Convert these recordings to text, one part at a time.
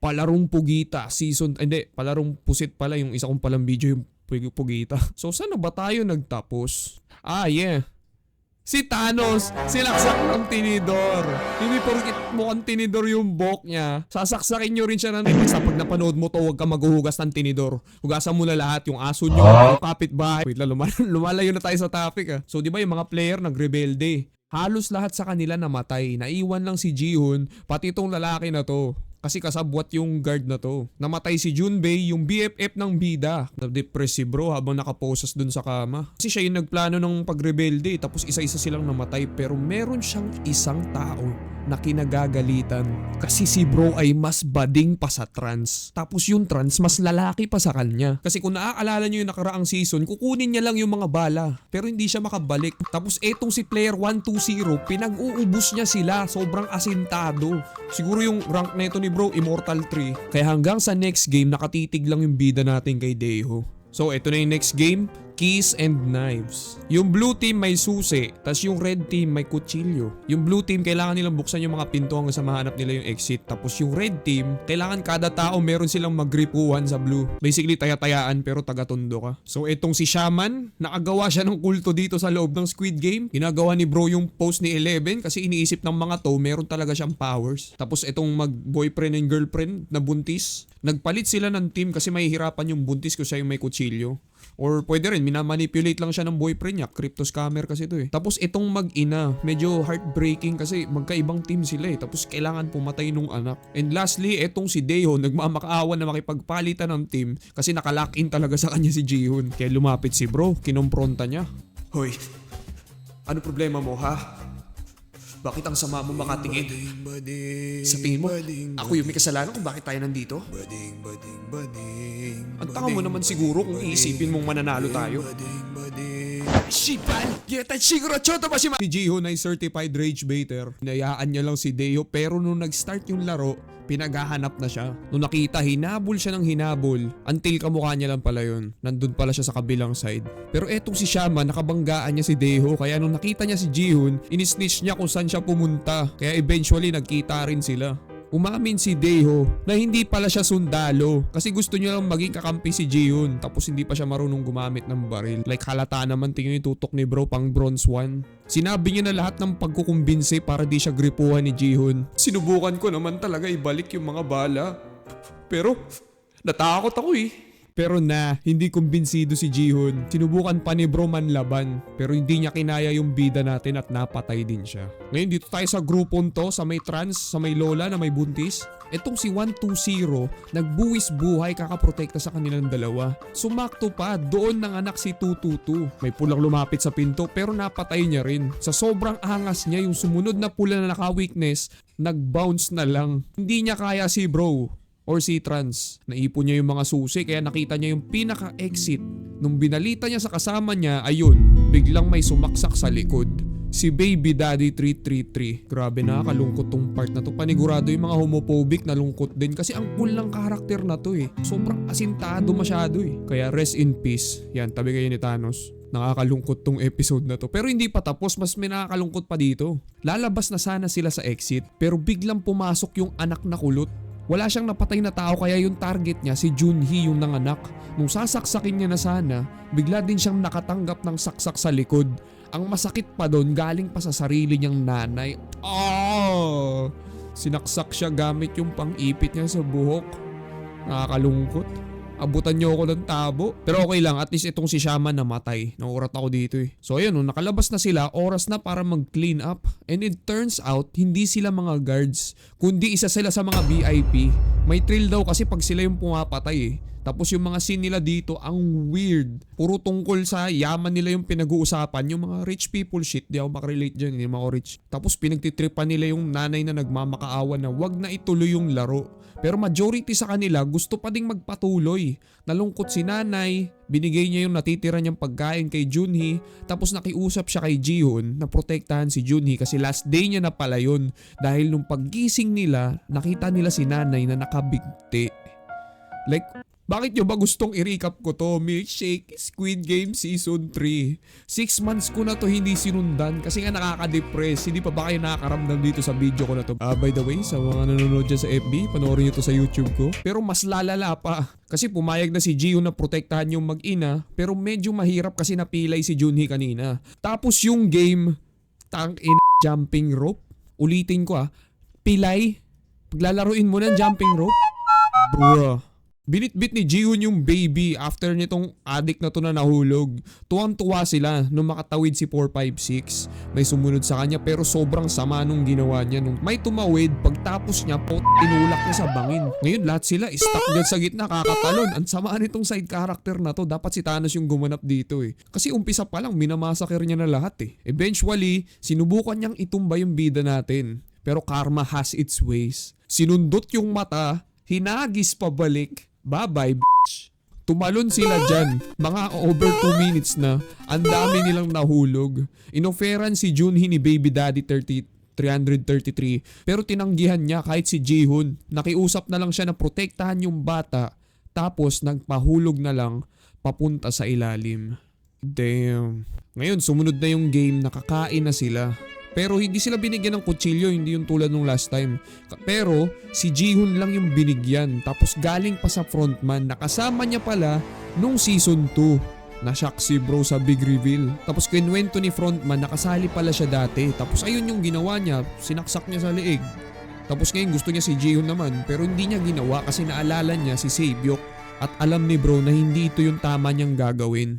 Palarong Pugita season, hindi, Palarong Pusit pala yung isa kong palang video yung Pugita. So saan na ba tayo nagtapos? Yeah. Si Thanos, sinaksak ng tinidor. Hindi porkit mukhang tinidor yung buhok niya, sasaksakin nyo rin siya ng basta pag napanood mo to, huwag ka maghuhugas ng tinidor. Hugasan mo na lahat, yung aso nyo, yung kapitbahay. Wait lang, lumalayo na tayo sa topic So di ba yung mga player nagrebelde? Halos lahat sa kanila namatay. Naiwan lang si Ji-hoon, pati itong lalaki na to. Kasi kasabwat yung guard na to. Namatay si Junbei, yung BFF ng bida. Na-depress si bro habang nakaposes dun sa kama. Kasi siya yung nagplano ng pagrebelde, tapos isa-isa silang namatay. Pero meron siyang isang tao na kinagagalitan. Kasi si bro ay mas bading pa sa trans. Tapos yung trans mas lalaki pa sa kanya. Kasi kung naaalala nyo yung nakaraang season, kukunin niya lang yung mga bala. Pero hindi siya makabalik. Tapos etong si player 120, pinag-uubos niya sila. Sobrang asintado. Siguro yung rank na ito ni bro, Immortal 3. Kaya hanggang sa next game, nakatitig lang yung bida natin kay Daeho. So ito na yung next game, Keys and Knives. Yung blue team may susi, tas yung red team may kutsilyo. Yung blue team kailangan nilang buksan yung mga pinto hanggang sa mahanap nila yung exit. Tapos yung red team, kailangan kada tao meron silang magripuan sa blue. Basically taya-tayaan pero taga-tondo ka. So itong si Shaman, nakagawa siya ng kulto dito sa loob ng Squid Game. Ginagawa ni bro yung post ni Eleven kasi iniisip ng mga to meron talaga siyang powers. Tapos itong mag-boyfriend and girlfriend na buntis, nagpalit sila ng team kasi mahihirapan yung buntis kung siya yung may kutsilyo. Or pwede rin, minamanipulate lang siya ng boyfriend niya. Crypto scammer kasi ito Tapos itong mag-ina, medyo heartbreaking kasi magkaibang team sila Tapos kailangan pumatay nung anak. And lastly, itong si Daeho, nagmamakaawa na makipagpalitan ng team kasi nakalock in talaga sa kanya si Ji-hoon. Kaya lumapit si bro, kinompronta niya. Hoy, ano problema mo ha? Bakit ang sama mo makatingin? Sa tingin mo, ako yung may kasalanan kung bakit tayo nandito? Ang tanga mo naman siguro kung iisipin mong mananalo tayo. Shipan! Yeta siguro choto pa si Ji-hoon ay certified rage baiter. Hinayaan niya lang si Daeho pero nung nag-start yung laro, pinaghahanap na siya. Nung nakita, hinabol siya ng hinabol. Until kamukha niya lang pala yun. Nandun pala siya sa kabilang side. Pero etong si Shaman, nakabanggaan niya si Daeho. Kaya nung nakita niya si Ji-hoon, inisnitch niya kung saan siya pumunta. Kaya eventually nagkita rin sila. Umamin si Daeho na hindi pala siya sundalo kasi gusto niya lang maging kakampi si Ji-hoon tapos hindi pa siya marunong gumamit ng baril. Like halata naman tingin yung tutok ni bro pang bronze 1. Sinabi niya na lahat ng pagkukumbinse para di siya gripuhan ni Ji-hoon. Sinubukan ko naman talaga ibalik yung mga bala. Pero natakot ako Pero hindi kumbinsido si Ji-hoon. Sinubukan pa ni bro manlaban pero hindi niya kinaya yung bida natin at napatay din siya. Ngayon dito tayo sa grupon to, sa may trans, sa may lola na may buntis. Etong si 120, nagbuwis buhay kakaprotekta sa kanilang dalawa. Sumakto pa, doon nanganak si 222. May pulang lumapit sa pinto pero napatay niya rin. Sa sobrang angas niya, yung sumunod na pula na naka-weakness, nag-bounce na lang. Hindi niya kaya si bro or si trans. Naipon niya yung mga susi kaya nakita niya yung pinaka-exit. Nung binalita niya sa kasama niya, ayun, biglang may sumaksak sa likod. Si Baby Daddy 333. Grabe nakakalungkot tong part na to. Panigurado yung mga homophobic na lungkot din kasi ang cool ng karakter na to Sobrang asintado masyado Kaya rest in peace. Yan, tabi kayo ni Thanos. Nakakalungkot tong episode na to. Pero hindi pa tapos, mas may nakakalungkot pa dito. Lalabas na sana sila sa exit pero biglang pumasok yung anak na kulot. Wala siyang napatay na tao kaya yung target niya si Junhee yung nanganak. Nung sasaksakin niya na sana, bigla din siyang nakatanggap ng saksak sa likod. Ang masakit pa doon galing pa sa sarili niyang nanay. Sinaksak siya gamit yung pang-ipit niya sa buhok. Nakakalungkot. Abutan niyo ako ng tabo. Pero okay lang, at least itong si Shaman namatay. Naurat ako dito So ayun, nung nakalabas na sila, oras na para mag-clean up. And it turns out, hindi sila mga guards, kundi isa sila sa mga VIP. May thrill daw kasi pag sila yung pumapatay Tapos yung mga scene nila dito, ang weird. Puro tungkol sa yaman nila yung pinag-uusapan. Yung mga rich people shit, di ako makarelate dyan, hindi ako rich. Tapos pinagtitripan nila yung nanay na nagmamakaawa na wag na ituloy yung laro. Pero majority sa kanila gusto pa ding magpatuloy. Nalungkot si nanay, binigay niya yung natitira niyang pagkain kay Junhee. Tapos nakiusap siya kay Ji-hoon na protektahan si Junhee kasi last day niya na pala yun. Dahil nung paggising nila, nakita nila si nanay na nakabigti. Like, Bakit nyo ba gustong i-recap ko to? Milkshake Squid Game Season 3. 6 months ko na to hindi sinundan kasi nga nakaka-depress. Hindi pa ba kayo nakakaramdam dito sa video ko na to? By the way, sa mga nanonood dyan sa FB, panoorin nyo to sa YouTube ko. Pero mas lalala pa. Kasi pumayag na si Jihoon na protektahan yung mag-ina, pero medyo mahirap kasi napilay si Junhee kanina. Tapos yung game, jumping rope. Ulitin ko pilay. Paglalaruin mo ng jumping rope. Bruh. Binitbit ni Jihoon yung baby after nitong addict na to na nahulog. Tuwang-tuwa sila nung makatawid si 456. May sumunod sa kanya pero sobrang sama nung ginawa niya. Nung may tumawid, pagtapos niya, tinulak niya sa bangin. Ngayon lahat sila stuck dyan sa gitna, kakatalon. Ang sama nitong side character na to. Dapat si Thanos yung gumanap dito Kasi umpisa pa lang, minamasaker niya na lahat Eventually, sinubukan niyang itumba yung bida natin. Pero karma has its ways. Sinundot yung mata, hinagis pabalik. Bye-bye, bitch. Tumalon sila dyan. Mga over 2 minutes na. Ang dami nilang nahulog. Inoferan si Junhee ni Baby Daddy 333. Pero tinanggihan niya kahit si Jihoon. Nakiusap na lang siya na protektahan yung bata. Tapos nagpahulog na lang papunta sa ilalim. Damn. Ngayon sumunod na yung game. Nakakain na sila. Pero hindi sila binigyan ng kutsilyo, hindi yung tulad nung last time. Pero si Jihoon lang yung binigyan. Tapos galing pa sa frontman. Nakasama niya pala nung season 2. Na-shock si bro sa big reveal. Tapos kinuwento ni frontman, nakasali pala siya dati. Tapos ayun yung ginawa niya, sinaksak niya sa leeg. Tapos ngayon gusto niya si Jihoon naman. Pero hindi niya ginawa kasi naalala niya si Sabyok. At alam ni bro na hindi ito yung tama niyang gagawin.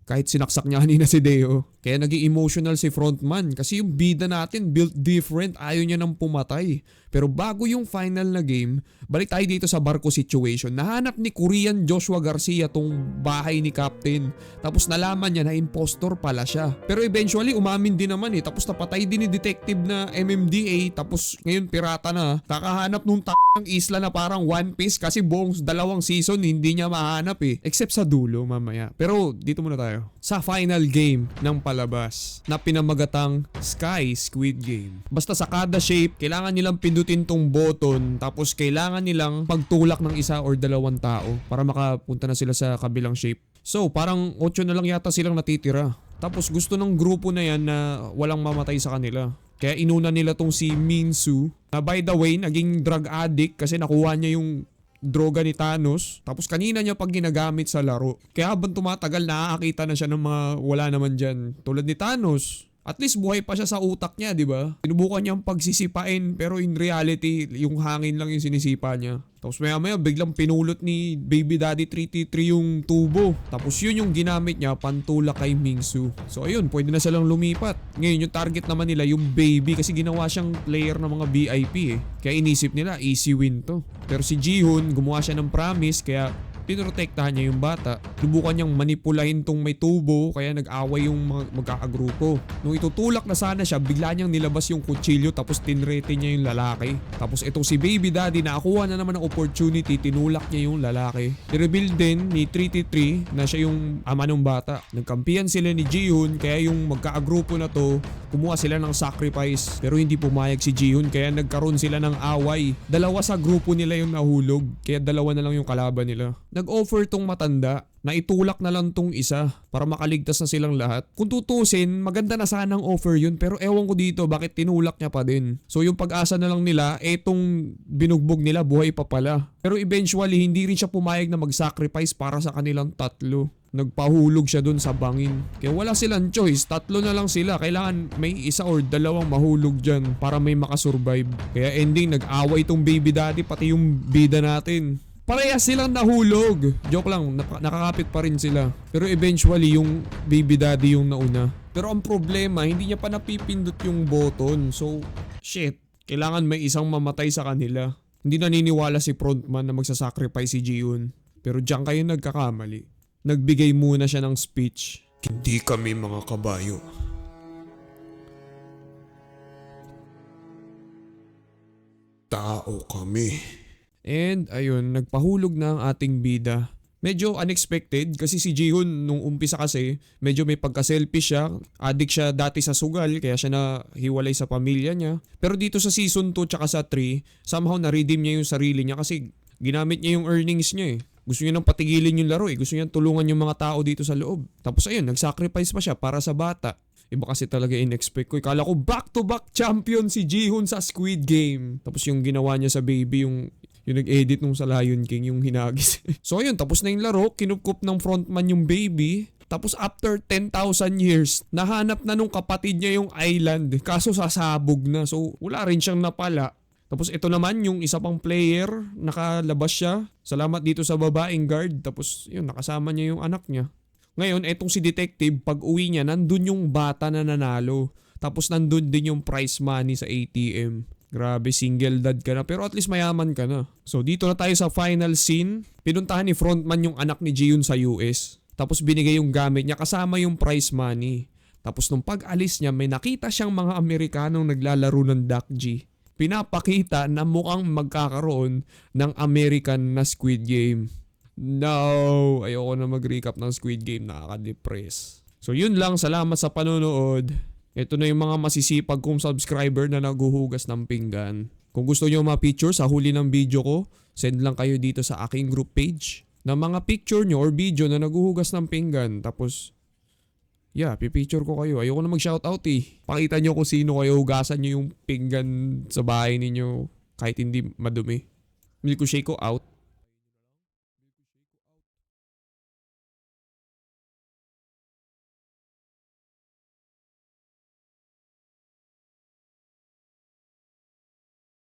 Kahit sinaksak niya kanina si Deo. Kaya naging emotional si frontman kasi yung bida natin built different, ayaw niya nang pumatay. Pero bago yung final na game, balik tayo dito sa barko situation. Nahanap ni Korean Joshua Garcia tong bahay ni Captain. Tapos nalaman niya na impostor pala siya. Pero eventually umamin din naman Tapos napatay din ni detective na MMDA. Tapos ngayon pirata na. Kakahanap nung ng isla na parang One Piece kasi buong 2 season hindi niya mahanap Except sa dulo mamaya. Pero dito muna tayo. Sa final game ng palabas na pinamagatang Sky Squid Game. Basta sa kada shape, kailangan nilang pindutin tong button tapos kailangan nilang pagtulak ng isa or 2 tao para makapunta na sila sa kabilang shape. So parang 8 na lang yata silang natitira. Tapos gusto ng grupo na yan na walang mamatay sa kanila. Kaya inuna nila tong si Minsu na by the way naging drug addict kasi nakuha niya yung droga ni Thanos. Tapos kanina niya pag ginagamit sa laro. Kaya habang tumatagal nakakakita na siya ng mga wala naman dyan. Tulad ni Thanos. At least buhay pa siya sa utak niya, di ba? Sinubukan niyang pagsisipain pero in reality, yung hangin lang yung sinisipa niya. Tapos maya biglang pinulot ni Baby Daddy 333 yung tubo. Tapos yun yung ginamit niya pantulak kay Mingsu. So ayun, pwede na silang lumipat. Ngayon yung target naman nila yung baby kasi ginawa siyang player ng mga VIP Kaya inisip nila easy win to. Pero si Jihoon gumawa siya ng promise kaya pinoprotektahan niya yung bata. Subukan niyang manipulahin tong may tubo kaya nag-away yung magkakagrupo. Nung itutulak na sana siya, bigla niyang nilabas yung kutsilyo tapos tinrete niya yung lalaki. Tapos itong si Baby Daddy nakakuha na naman ng opportunity, tinulak niya yung lalaki. I-reveal din ni 333 na siya yung ama ng bata. Nagkampihan sila ni Jihoon kaya yung magkakagrupo na to, kumuha sila ng sacrifice. Pero hindi pumayag si Jihoon kaya nagkaroon sila ng away. 2 sa grupo nila yung nahulog kaya 2 na lang yung kalaban nila. Nag-offer tong matanda na itulak na lang tong isa para makaligtas na silang lahat. Kung tutusin, maganda na sanang offer yun pero ewan ko dito bakit tinulak niya pa din. So yung pag-asa na lang nila, etong binugbog nila buhay pa pala. Pero eventually hindi rin siya pumayag na mag-sacrifice para sa kanilang 3. Nagpahulog siya dun sa bangin. Kaya wala silang choice, 3 na lang sila. Kailangan may 1 or 2 mahulog dyan para may makasurvive. Kaya ending, nag-away tong Baby Daddy pati yung bida natin. Parehas silang nahulog. Joke lang, nakakapit pa rin sila. Pero eventually yung Baby Daddy yung nauna. Pero ang problema, hindi niya pa napipindot yung button. So, shit. Kailangan may isang mamatay sa kanila. Hindi naniniwala si frontman na magsasacrifice si Jihoon. Pero diyan kayo nagkakamali. Nagbigay muna siya ng speech. Hindi kami mga kabayo. Tao kami. And ayun, nagpahulog na ang ating bida. Medyo unexpected kasi si Jihoon nung umpisa kasi medyo may pagka-selfish siya. Addict siya dati sa sugal kaya siya nahiwalay sa pamilya niya. Pero dito sa season 2 tsaka sa 3, somehow na-redeem niya yung sarili niya kasi ginamit niya yung earnings niya Gusto niya nang patigilin yung laro eh. Gusto niya tulungan yung mga tao dito sa loob. Tapos ayun, nag-sacrifice pa siya para sa bata. Iba kasi talaga in-expect ko. Kala ko back-to-back champion si Ji-hoon sa Squid Game. Tapos yung ginawa niya sa baby, yung nag-edit nung sa Lion King, yung hinagis. So ayun, tapos na yung laro. Kinupkup ng frontman yung baby. Tapos after 10,000 years, nahanap na nung kapatid niya yung island. Kaso sasabog na. So wala rin siyang napala. Tapos ito naman yung isa pang player, nakalabas siya. Salamat dito sa babaeng guard. Tapos yun, nakasama niya yung anak niya. Ngayon, etong si detective, pag uwi niya, nandun yung bata na nanalo. Tapos nandun din yung prize money sa ATM. Grabe, single dad ka na. Pero at least mayaman ka na. So dito na tayo sa final scene. Pinuntahan ni frontman yung anak ni Ji-hoon sa US. Tapos binigay yung gamit niya kasama yung prize money. Tapos nung pag-alis niya, may nakita siyang mga Amerikanong naglalaro ng Dakji. Pinapakita na mukhang magkakaroon ng American na Squid Game. No! Ayoko na mag-recap ng Squid Game. Nakaka-depress. So yun lang. Salamat sa panonood. Ito na yung mga masisipag kong subscriber na naguhugas ng pinggan. Kung gusto nyo ma-picture sa huli ng video ko, send lang kayo dito sa aking group page ng mga picture nyo or video na naguhugas ng pinggan. Tapos, yeah, pipicture ko kayo. Ayoko na mag-shoutout eh. Pakita nyo kung sino kayo, hugasan nyo yung pinggan sa bahay ninyo kahit hindi madumi. Milko Shake ko out.